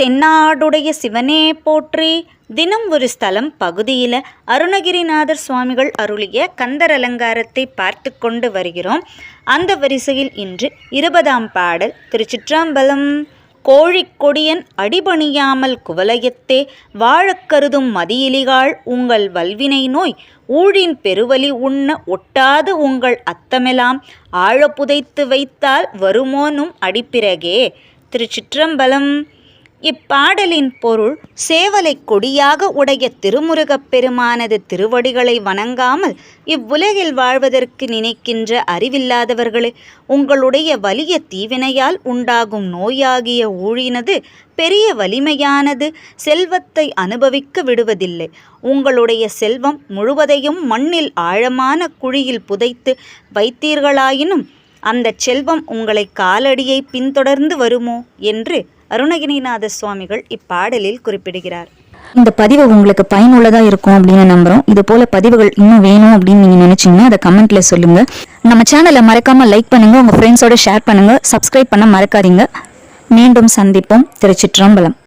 தென்னாடுடைய சிவனே போற்றி. தினம் ஒரு ஸ்தலம் பகுதியில் அருணகிரிநாதர் சுவாமிகள் அருளிய கந்தர் அலங்காரத்தை பார்த்து கொண்டு வருகிறோம். அந்த வரிசையில் இன்று 20ஆம் பாடல். திருச்சிற்றம்பலம். கோழிக்கொடியன் அடிபணியாமல் குவலயத்தே வாழக் கருதும் மதியிலிகாள் உங்கள் வல்வினை நோய் ஊழின் பெருவலி உண்ண ஒட்டாது உங்கள் அத்தமெல்லாம் ஆழ புதைத்து வைத்தால் வருமோனும் அடிப்பிறகே. திருச்சிற்றம்பலம். இப்பாடலின் பொருள், சேவலை கொடியாக உடைய திருமுருகப் பெருமானது திருவடிகளை வணங்காமல் இவ்வுலகில் வாழ்வதற்கு நினைக்கின்ற அறிவில்லாதவர்களே, உங்களுடைய வலிய தீவினையால் உண்டாகும் நோயாகிய ஊழினது பெரிய வலிமையானது, செல்வத்தை அனுபவிக்க விடுவதில்லை. உங்களுடைய செல்வம் முழுவதையும் மண்ணில் ஆழமான குழியில் புதைத்து வைத்தீர்களாயினும் அந்த செல்வம் உங்களை காலடியை பின்தொடர்ந்து வருமோ என்று அருணகிரிநாத சுவாமிகள் இப்பாடலில் குறிப்பிடுகிறார். இந்த பதிவு உங்களுக்கு பயனுள்ளதாக இருக்கும் அப்படின்னு நம்புகிறோம். இது போல பதிவுகள் இன்னும் வேணும் அப்படின்னு நீங்கள் நினைச்சீங்கன்னா அதை கமெண்ட்ல சொல்லுங்க. நம்ம சேனலை மறக்காம லைக் பண்ணுங்க, உங்க ஃப்ரெண்ட்ஸோட ஷேர் பண்ணுங்க, சப்ஸ்கிரைப் பண்ண மறக்காதீங்க. மீண்டும் சந்திப்போம். திருச்சிற்றம்பலம்.